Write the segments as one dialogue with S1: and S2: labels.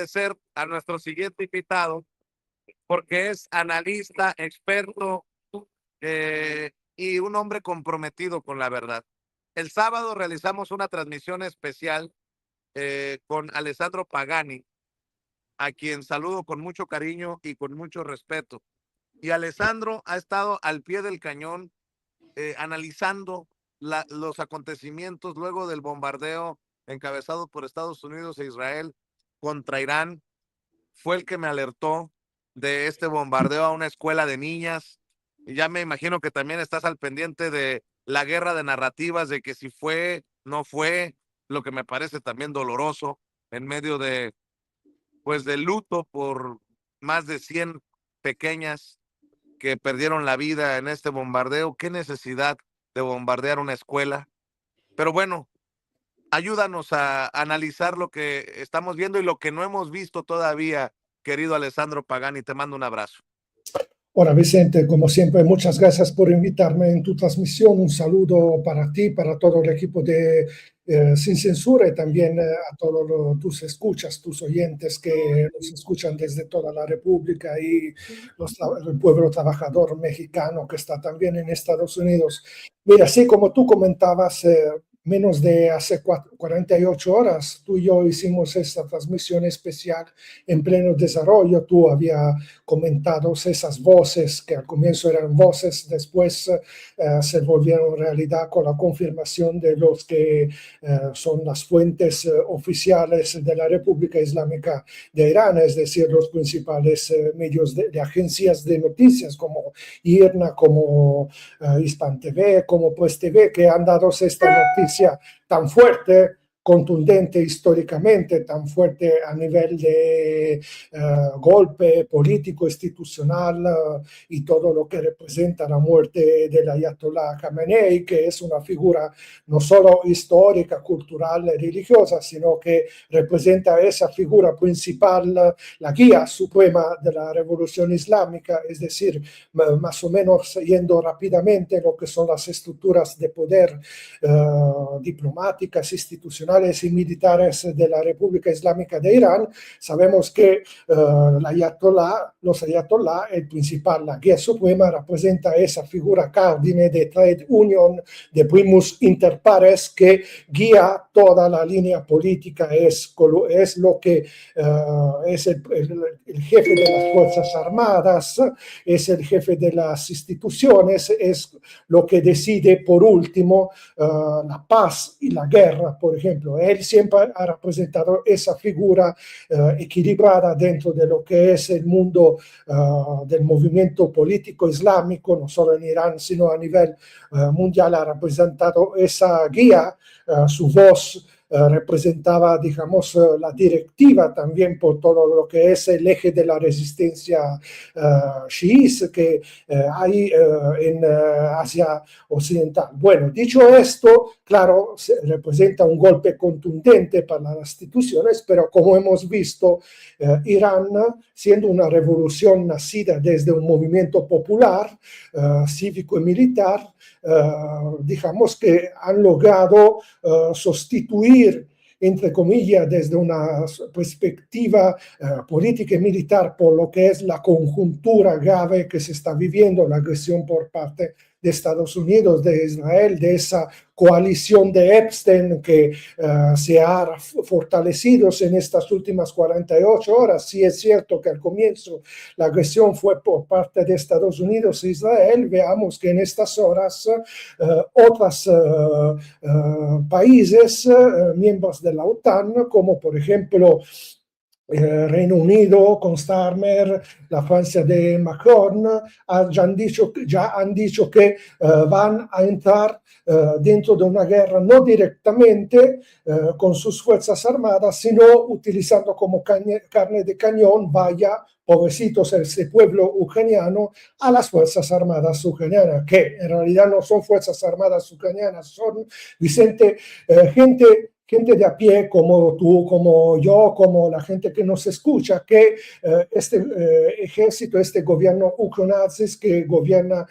S1: agradecer a nuestro siguiente invitado porque es analista, experto y un hombre comprometido con la verdad. El sábado realizamos una transmisión especial con Alessandro Pagani, a quien saludo con mucho cariño y con mucho respeto. Y Alessandro ha estado al pie del cañón analizando los acontecimientos luego del bombardeo encabezado por Estados Unidos e Israel contra Irán. Fue el que me alertó de este bombardeo a una escuela de niñas. Y ya me imagino que también estás al pendiente de la guerra de narrativas, de que si fue, no fue, lo que me parece también doloroso en medio de, pues, del luto por más de 100 pequeñas que perdieron la vida en este bombardeo. Qué necesidad de bombardear una escuela. Pero bueno, ayúdanos a analizar lo que estamos viendo y lo que no hemos visto todavía, querido Alessandro Pagani. Te mando un abrazo.
S2: Hola Vicente, como siempre, muchas gracias por invitarme en tu transmisión. Un saludo para ti, para todo el equipo de Sin Censura y también a todos tus escuchas, tus oyentes que nos escuchan desde toda la República y el pueblo trabajador mexicano que está también en Estados Unidos. Mira, sí, como tú comentabas, menos de hace 48 horas, tú y yo hicimos esta transmisión especial en pleno desarrollo. Tú habías comentado esas voces que al comienzo eran voces, después se volvieron realidad con la confirmación de los que son las fuentes oficiales de la República Islámica de Irán, es decir, los principales medios de agencias de noticias como IRNA, como Hispan TV, como Pues TV, que han dado esta noticia tan fuerte, contundente históricamente, tan fuerte a nivel de golpe político, institucional y todo lo que representa la muerte del Ayatollah Khamenei, que es una figura no solo histórica, cultural, religiosa, sino que representa esa figura principal, la guía suprema de la revolución islámica, es decir, más o menos yendo rápidamente lo que son las estructuras de poder diplomáticas, institucionales y militares de la República Islámica de Irán. Sabemos que los ayatollah, el principal, la guía suprema, representa esa figura cardine de trade union, de primus inter pares, que guía toda la línea política, es lo que es el jefe de las Fuerzas Armadas, es el jefe de las instituciones, es lo que decide por último la paz y la guerra, por ejemplo. Él siempre ha representado esa figura equilibrada dentro de lo que es el mundo del movimiento político islámico, no solo en Irán, sino a nivel mundial. Ha representado esa guía, su voz representaba, digamos, la directiva también por todo lo que es el eje de la resistencia chiís que hay en Asia Occidental. Bueno, dicho esto, claro, representa un golpe contundente para las instituciones, pero como hemos visto, Irán, siendo una revolución nacida desde un movimiento popular, cívico y militar, digamos que han logrado sustituir, entre comillas, desde una perspectiva política y militar, por lo que es la conjuntura grave que se está viviendo, la agresión por parte de Estados Unidos, de Israel, de esa coalición de Epstein que se ha fortalecido en estas últimas 48 horas. Sí es cierto que al comienzo la agresión fue por parte de Estados Unidos e Israel. Veamos que en estas horas otros países miembros de la OTAN, como por ejemplo Reino Unido con Starmer, la Francia de Macron, ya han dicho que van a entrar dentro de una guerra no directamente con sus fuerzas armadas, sino utilizando como carne de cañón, vaya, pobrecitos ese pueblo ucraniano, a las fuerzas armadas ucranianas, que en realidad no son fuerzas armadas ucranianas, son, Vicente, gente gente de a pie como tú, como yo, como la gente que nos escucha, que este ejército, este gobierno ucronazis que gobierna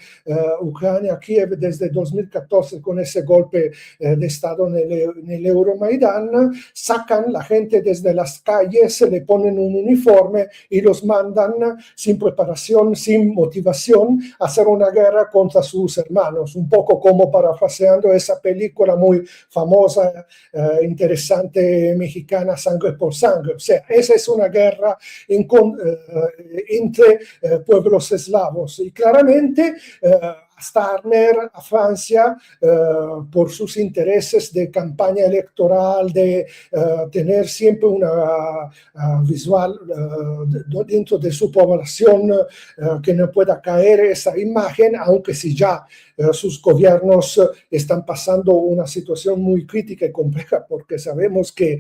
S2: Ucrania, Kiev desde 2014 con ese golpe de Estado en el Euromaidán, sacan la gente desde las calles, le ponen un uniforme y los mandan sin preparación, sin motivación, a hacer una guerra contra sus hermanos, un poco como parafraseando esa película muy famosa, interesante mexicana, Sangre por Sangre. O sea, esa es una guerra entre pueblos eslavos. Y claramente Starmer a Francia por sus intereses de campaña electoral, de tener siempre una visual dentro de su población que no pueda caer esa imagen, aunque si ya sus gobiernos están pasando una situación muy crítica y compleja porque sabemos que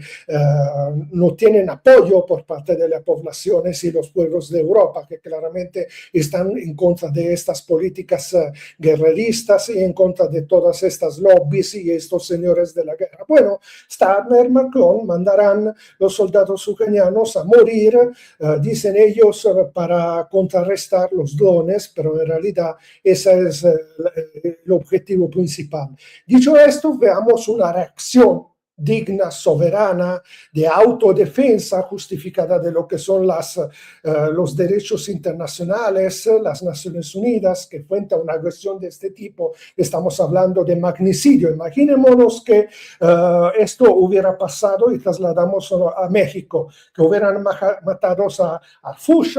S2: no tienen apoyo por parte de las poblaciones y los pueblos de Europa, que claramente están en contra de estas políticas guerreristas y en contra de todas estas lobbies y estos señores de la guerra. Bueno, Stadler, Macron mandarán los soldados ucranianos a morir, dicen ellos, para contrarrestar los drones, pero en realidad ese es el objetivo principal. Dicho esto, veamos una reacción digna, soberana, de autodefensa justificada de lo que son los derechos internacionales, las Naciones Unidas, que frente a una agresión de este tipo, estamos hablando de magnicidio. Imaginémonos que esto hubiera pasado y trasladamos a México, que hubieran matado a Fuchs,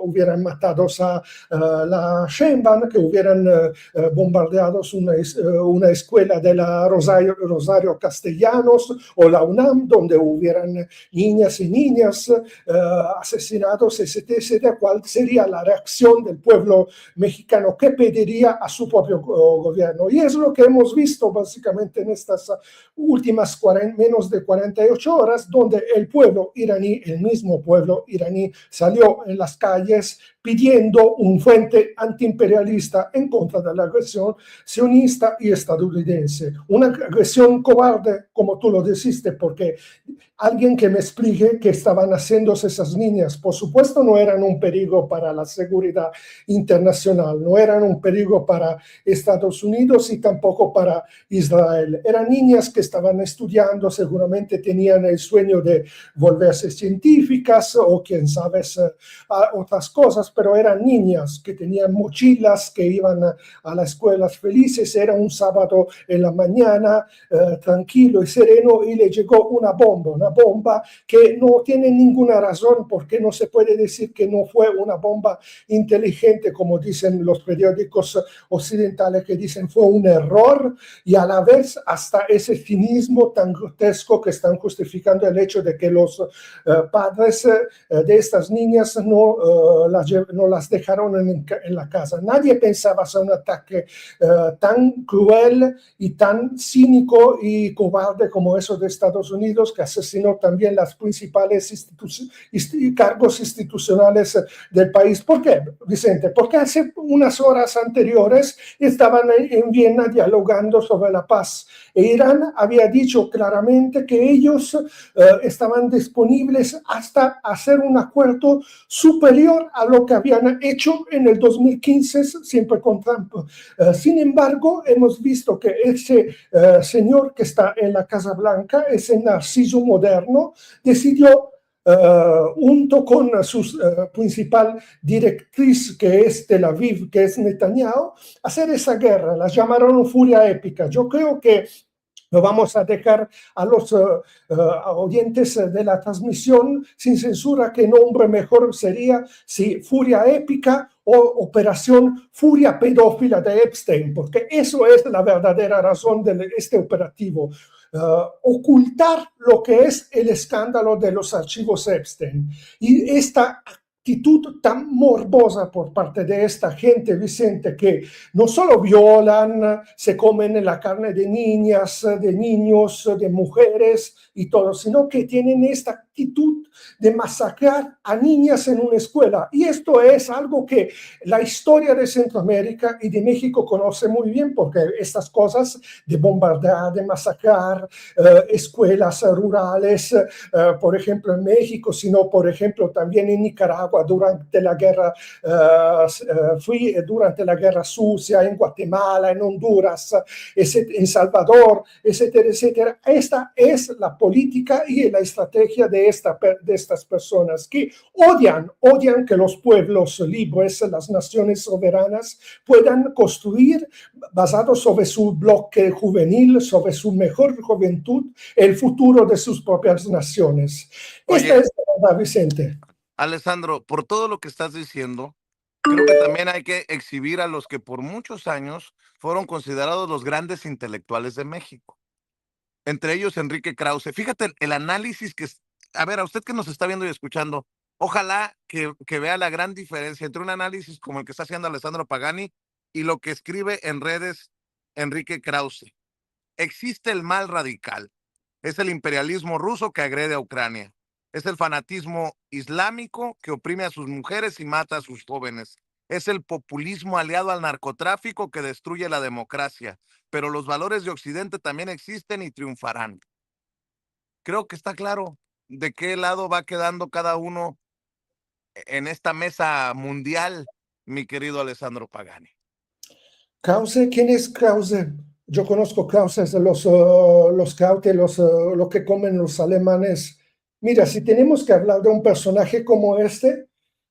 S2: hubieran matado a la Sheinbaum, que hubieran bombardeado una escuela de la Rosario Castellanos, o la UNAM, donde hubieran niñas y niñas asesinados, etcétera. ¿Cuál sería la reacción del pueblo mexicano? ¿Qué pediría a su propio gobierno? Y es lo que hemos visto básicamente en estas últimas menos de 48 horas, donde el pueblo iraní, el mismo pueblo iraní, salió en las calles pidiendo un frente antiimperialista en contra de la agresión sionista y estadounidense. Una agresión cobarde, como tú lo dijiste, porque alguien que me explique qué estaban haciendo esas niñas. Por supuesto, no eran un peligro para la seguridad internacional, no eran un peligro para Estados Unidos y tampoco para Israel. Eran niñas que estaban estudiando, seguramente tenían el sueño de volverse científicas o quién sabe otras cosas, pero eran niñas que tenían mochilas, que iban a las escuelas felices. Era un sábado en la mañana, tranquilo y sereno, y le llegó una bomba que no tiene ninguna razón, porque no se puede decir que no fue una bomba inteligente, como dicen los periódicos occidentales, que dicen fue un error, y a la vez hasta ese cinismo tan grotesco que están justificando el hecho de que los padres de estas niñas no las dejaron en la casa. Nadie pensaba hacer un ataque tan cruel y tan cínico y cobarde como eso de Estados Unidos, que asesinó también las principales cargos institucionales del país. ¿Por qué, Vicente? Porque hace unas horas anteriores estaban en Viena dialogando sobre la paz. E Irán había dicho claramente que ellos estaban disponibles hasta hacer un acuerdo superior a lo que habían hecho en el 2015, siempre con Trump. Sin embargo, hemos visto que ese señor que está en la Casa Blanca, ese Narciso moderno, decidió junto con su principal directriz, que es Tel Aviv, que es Netanyahu, hacer esa guerra. La llamaron furia épica. Yo creo que lo vamos a dejar a los oyentes de la transmisión sin censura qué nombre mejor sería, si furia épica o operación furia pedófila de Epstein, porque eso es la verdadera razón de este operativo. Ocultar lo que es el escándalo de los archivos Epstein. Y esta actitud tan morbosa por parte de esta gente, Vicente, que no solo violan, se comen la carne de niñas, de niños, de mujeres y todo, sino que tienen esta actitud de masacrar a niñas en una escuela. Y esto es algo que la historia de Centroamérica y de México conoce muy bien, porque estas cosas de bombardear, de masacrar escuelas rurales, por ejemplo en México, sino por ejemplo también en Nicaragua durante la guerra durante la guerra sucia, en Guatemala, en Honduras, en Salvador, etcétera, etcétera. Esta es la política y la estrategia de estas personas que odian que los pueblos libres, las naciones soberanas, puedan construir, basado sobre su bloque juvenil, sobre su mejor juventud, el futuro de sus propias naciones. Esta
S1: Oye,
S2: es la verdad, Vicente.
S1: Alessandro, por todo lo que estás diciendo, creo que también hay que exhibir a los que por muchos años fueron considerados los grandes intelectuales de México. Entre ellos Enrique Krause. Fíjate el análisis a ver, a usted que nos está viendo y escuchando, ojalá que vea la gran diferencia entre un análisis como el que está haciendo Alessandro Pagani y lo que escribe en redes Enrique Krause. Existe el mal radical. Es el imperialismo ruso que agrede a Ucrania. Es el fanatismo islámico que oprime a sus mujeres y mata a sus jóvenes. Es el populismo aliado al narcotráfico que destruye la democracia. Pero los valores de Occidente también existen y triunfarán. Creo que está claro de qué lado va quedando cada uno en esta mesa mundial, mi querido Alessandro Pagani.
S2: Krause, ¿quién es Krause? Yo conozco Krause, los Kraute, lo que comen los alemanes. Mira, si tenemos que hablar de un personaje como este,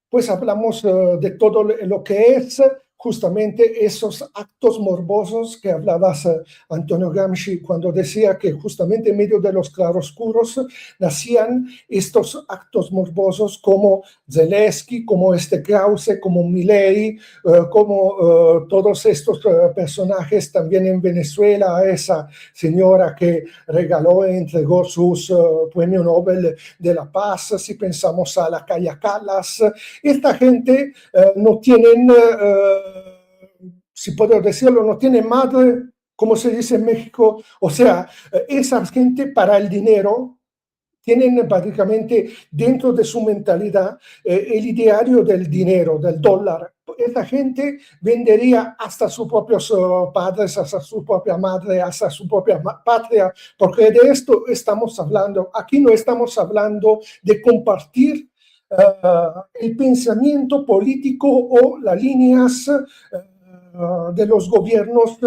S2: pues hablamos de todo lo que es justamente esos actos morbosos que hablabas, Antonio Gramsci, cuando decía que justamente en medio de los claroscuros nacían estos actos morbosos como Zelensky, como este Krause, como Milei, como todos estos personajes también en Venezuela, esa señora que regaló e entregó sus premio Nobel de la Paz, si pensamos a la Kaja Kallas. Esta gente no tienen, si puedo decirlo, no tienen madre, como se dice en México. O sea, esa gente para el dinero tienen prácticamente dentro de su mentalidad el ideario del dinero, del dólar. Esta gente vendería hasta sus propios padres, hasta su propia madre, hasta su propia patria, porque de esto estamos hablando. Aquí no estamos hablando de compartir el pensamiento político o las líneas de los gobiernos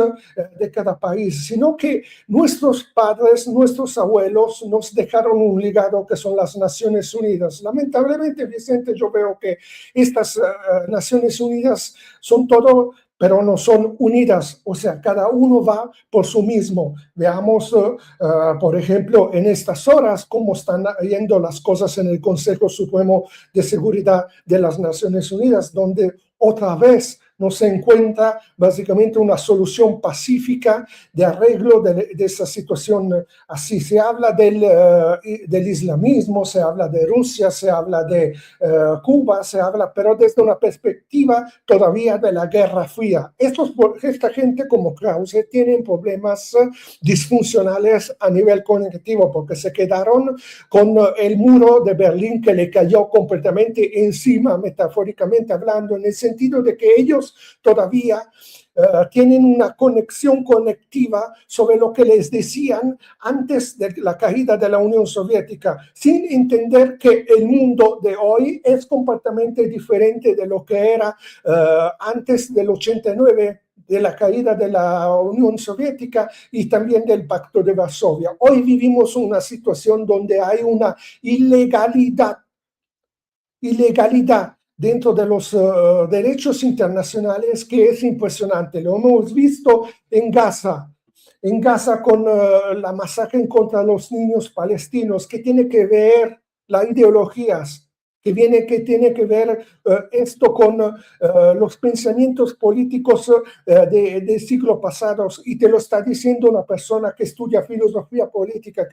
S2: de cada país, sino que nuestros padres, nuestros abuelos nos dejaron un legado que son las Naciones Unidas. Lamentablemente, Vicente, yo veo que estas Naciones Unidas son todo, pero no son unidas, o sea, cada uno va por su mismo. Veamos, por ejemplo, en estas horas cómo están yendo las cosas en el Consejo Supremo de Seguridad de las Naciones Unidas, donde otra vez no se encuentra básicamente una solución pacífica de arreglo de esa situación así. Se habla del islamismo, se habla de Rusia, se habla de Cuba, se habla, pero desde una perspectiva todavía de la Guerra Fría. Esta gente como Krause tienen problemas disfuncionales a nivel cognitivo porque se quedaron con el muro de Berlín que le cayó completamente encima, metafóricamente hablando, en el sentido de que ellos todavía tienen una conexión conectiva sobre lo que les decían antes de la caída de la Unión Soviética, sin entender que el mundo de hoy es completamente diferente de lo que era antes del 89, de la caída de la Unión Soviética y también del Pacto de Varsovia. Hoy vivimos una situación donde hay una ilegalidad dentro de los derechos internacionales que es impresionante. Lo hemos visto en Gaza con la masacre contra los niños palestinos, que tiene que ver las ideologías, que tiene que ver esto con los pensamientos políticos de siglos pasados, y te lo está diciendo una persona que estudia filosofía política,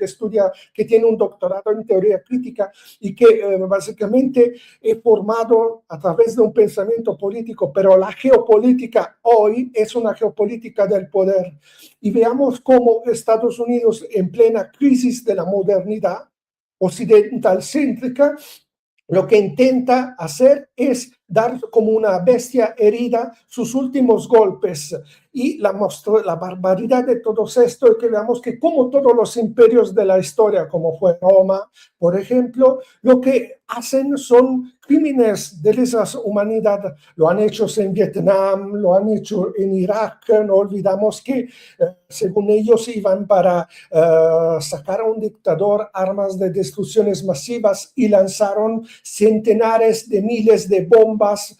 S2: que tiene un doctorado en teoría crítica y que básicamente es formado a través de un pensamiento político, pero la geopolítica hoy es una geopolítica del poder. Y veamos cómo Estados Unidos, en plena crisis de la modernidad, occidental céntrica, lo que intenta hacer es dar como una bestia herida sus últimos golpes. Y la barbaridad de todo esto es que veamos que como todos los imperios de la historia, como fue Roma, por ejemplo, lo que hacen son crímenes de lesa humanidad. Lo han hecho en Vietnam, lo han hecho en Irak. No olvidamos que, según ellos, iban para sacar a un dictador armas de destrucciones masivas y lanzaron centenares de miles de bombas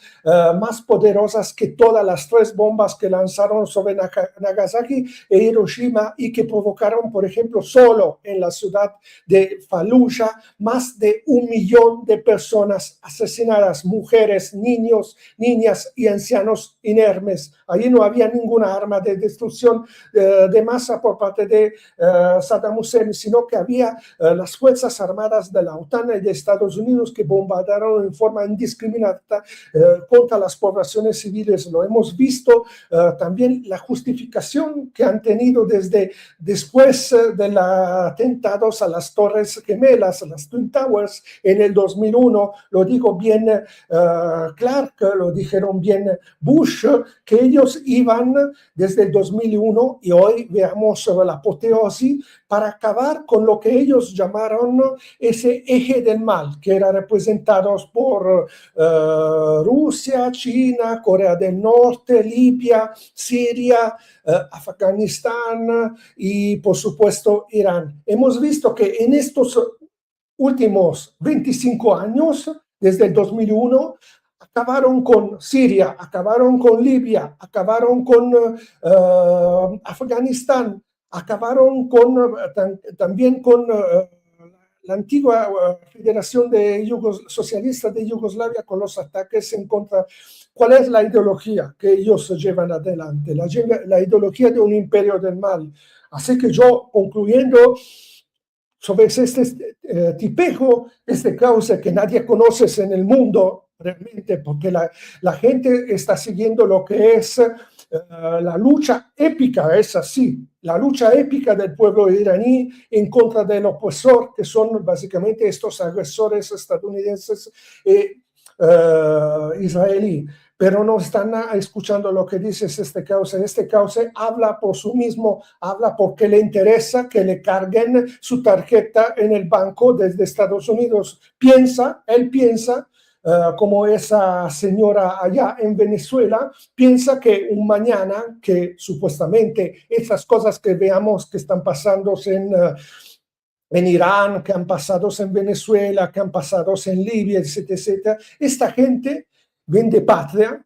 S2: más poderosas que todas las 3 bombas que lanzaron sobre Nagasaki e Hiroshima y que provocaron, por ejemplo, solo en la ciudad de Fallujah, más de 1 millón de personas asesinadas, mujeres, niños, niñas y ancianos inermes. Allí no había ninguna arma de destrucción de masa por parte de Saddam Hussein, sino que había las Fuerzas Armadas de la OTAN y de Estados Unidos que bombardearon en forma indiscriminada contra las poblaciones civiles. Lo hemos visto también la justificación que han tenido desde después de los atentados a las Torres Gemelas, a las Twin Towers en el 2001. Lo dijo bien Clark, lo dijeron bien Bush, que ellos iban desde el 2001 y hoy veamos la apoteosis para acabar con lo que ellos llamaron ese eje del mal, que era representado por Rusia, China, Corea del Norte, Libia, Siria, Afganistán y por supuesto Irán. Hemos visto que en estos últimos 25 años, desde el 2001, acabaron con Siria, acabaron con Libia, acabaron con Afganistán, acabaron con, también con la antigua Federación Socialista de Yugoslavia con los ataques en contra. ¿Cuál es la ideología que ellos llevan adelante? La ideología de un imperio del mal. Así que yo, concluyendo sobre este tipejo, este causa que nadie conoce en el mundo realmente, porque la gente está siguiendo lo que es la lucha épica, es así, la lucha épica del pueblo iraní en contra del opresor, que son básicamente estos agresores estadounidenses e israelí. Pero no están escuchando lo que dice este causa. Este causa habla por sí mismo, habla porque le interesa que le carguen su tarjeta en el banco desde Estados Unidos. Él piensa, como esa señora allá en Venezuela, piensa que un mañana, que supuestamente esas cosas que veamos que están pasando en Irán, que han pasado en Venezuela, que han pasado en Libia, etcétera, etcétera, esta gente vende patria,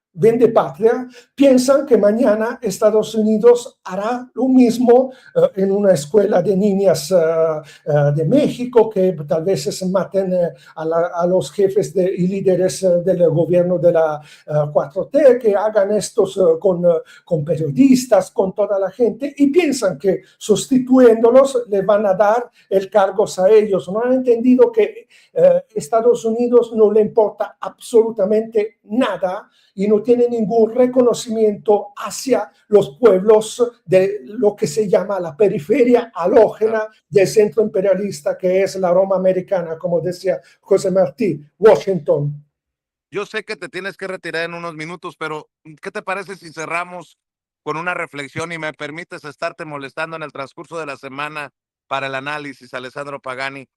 S2: piensan que mañana Estados Unidos hará lo mismo en una escuela de niñas de México, que tal vez se maten a los jefes y líderes del gobierno de la 4T, que hagan estos con periodistas, con toda la gente, y piensan que sustituyéndolos le van a dar el cargo a ellos. No han entendido que Estados Unidos no le importa absolutamente nada y no tiene ningún reconocimiento hacia los pueblos de lo que se llama la periferia halógena del centro imperialista, que es la Roma americana, como decía José Martí, Washington.
S1: Yo sé que te tienes que retirar en unos minutos, pero ¿qué te parece si cerramos con una reflexión y me permites estarte molestando en el transcurso de la semana para el análisis, Alessandro Pagani?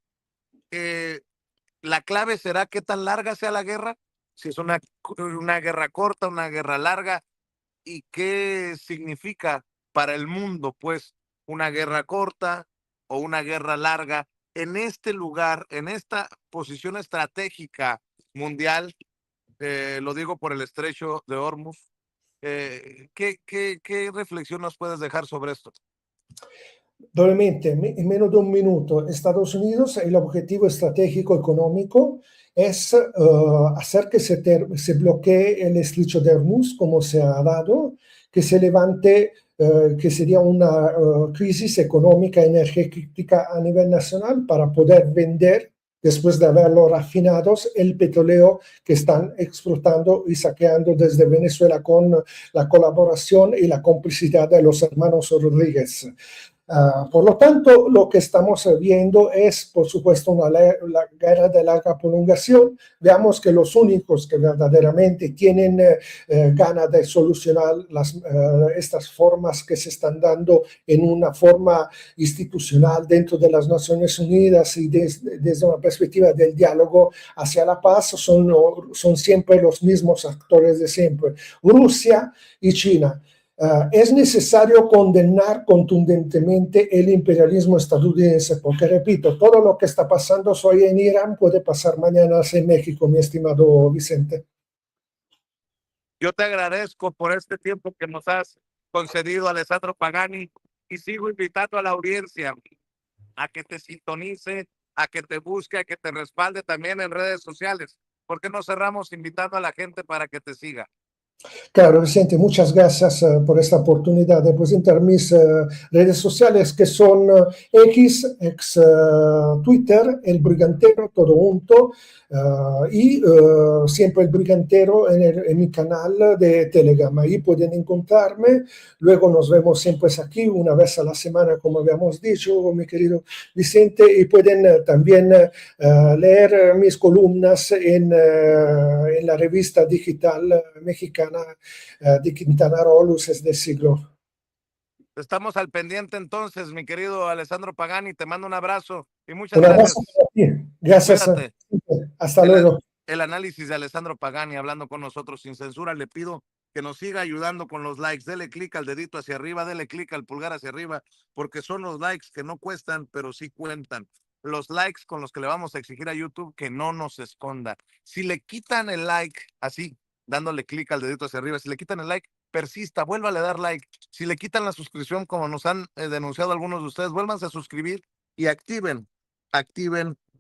S1: La clave será qué tan larga sea la guerra, si es una guerra corta, una guerra larga, y qué significa para el mundo, pues, una guerra corta o una guerra larga en este lugar, en esta posición estratégica mundial, lo digo por el estrecho de Hormuz. ¿Qué reflexión nos puedes dejar sobre esto?
S2: Brevemente, en menos de un minuto, Estados Unidos, el objetivo estratégico económico es hacer que se bloquee el estrecho de Hormuz, como se ha dado, que se levante, que sería una crisis económica energética a nivel nacional para poder vender, después de haberlo refinados, el petróleo que están explotando y saqueando desde Venezuela con la colaboración y la complicidad de los hermanos Rodríguez. Por lo tanto, lo que estamos viendo es, por supuesto, la guerra de larga prolongación. Veamos que los únicos que verdaderamente tienen ganas de solucionar estas formas que se están dando en una forma institucional dentro de las Naciones Unidas y desde una perspectiva del diálogo hacia la paz son siempre los mismos actores de siempre, Rusia y China. Es necesario condenar contundentemente el imperialismo estadounidense, porque, repito, todo lo que está pasando hoy en Irán puede pasar mañana en México, mi estimado Vicente.
S1: Yo te agradezco por este tiempo que nos has concedido, Alessandro Pagani, y sigo invitando a la audiencia a que te sintonice, a que te busque, a que te respalde también en redes sociales. ¿Por qué no cerramos invitando a la gente para que te siga?
S2: Claro, Vicente, muchas gracias por esta oportunidad de presentar mis redes sociales que son X, ex Twitter, El Brigantero, todo junto, y siempre El Brigantero en mi canal de Telegram. Ahí pueden encontrarme. Luego nos vemos siempre aquí, una vez a la semana, como habíamos dicho, mi querido Vicente, y pueden también leer mis columnas en la revista digital mexicana de Quintana Roo, Luces del Siglo.
S1: Estamos al pendiente entonces, mi querido Alessandro Pagani. Te mando un abrazo y muchas
S2: Un abrazo
S1: gracias.
S2: para ti. Gracias.
S1: Cuídate.
S2: Hasta
S1: El,
S2: luego.
S1: el análisis de Alessandro Pagani hablando con nosotros sin censura. Le pido que nos siga ayudando con los likes. Dele clic al dedito hacia arriba, dele clic al pulgar hacia arriba, porque son los likes que no cuestan, pero sí cuentan. Los likes con los que le vamos a exigir a YouTube que no nos esconda. Si le quitan el like, así, dándole clic al dedito hacia arriba, si le quitan el like, persista, vuélvale a dar like. Si le quitan la suscripción, como nos han denunciado algunos de ustedes, vuélvanse a suscribir y activen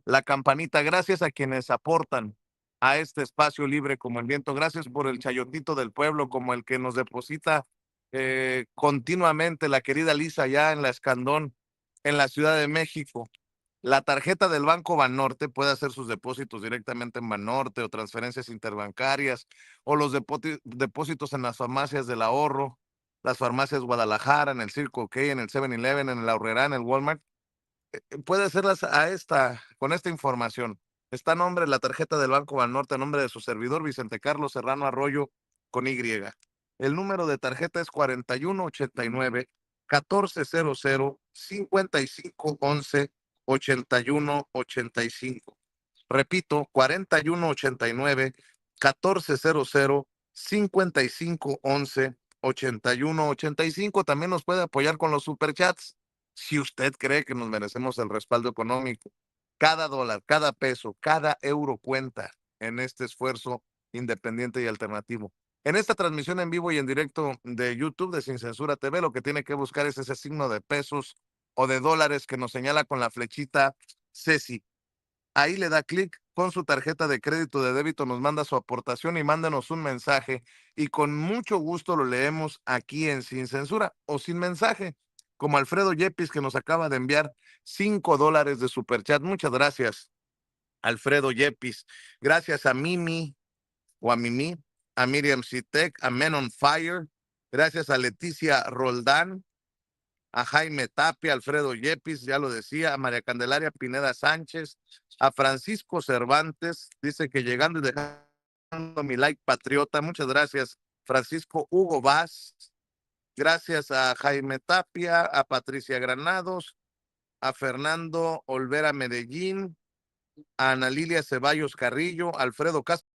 S1: la campanita. Gracias a quienes aportan a este espacio libre como el viento. Gracias por el chayotito del pueblo, como el que nos deposita continuamente la querida Lisa allá en la Escandón, en la Ciudad de México. La tarjeta del Banco Banorte puede hacer sus depósitos directamente en Banorte o transferencias interbancarias o los depósitos en las farmacias del ahorro, las farmacias Guadalajara, en el Circo K, en el 7-Eleven, en el Aurrerá, en el Walmart. Puede hacerlas con esta información. Está a nombre la tarjeta del Banco Banorte, a nombre de su servidor Vicente Carlos Serrano Arroyo con Y. El número de tarjeta es 4189-1400-5511-8185. Repito, 4189-1400-5511-8185. También nos puede apoyar con los superchats si usted cree que nos merecemos el respaldo económico. Cada dólar, cada peso, cada euro cuenta en este esfuerzo independiente y alternativo. En esta transmisión en vivo y en directo de YouTube de Sin Censura TV, lo que tiene que buscar es ese signo de pesos o de dólares que nos señala con la flechita Ceci. Ahí le da clic, con su tarjeta de crédito o de débito nos manda su aportación y mándanos un mensaje y con mucho gusto lo leemos aquí en Sin Censura o sin mensaje, como Alfredo Yepis, que nos acaba de enviar $5 de superchat. Muchas gracias, Alfredo Yepis. Gracias a Mimi o a Mimi, a Miriam Citek, a Men on Fire. Gracias a Leticia Roldán, a Jaime Tapia, Alfredo Yepis, ya lo decía, a María Candelaria Pineda Sánchez, a Francisco Cervantes, dice que llegando y dejando mi like patriota. Muchas gracias, Francisco Hugo Vaz. Gracias a Jaime Tapia, a Patricia Granados, a Fernando Olvera Medellín, a Ana Lilia Ceballos Carrillo, Alfredo Castro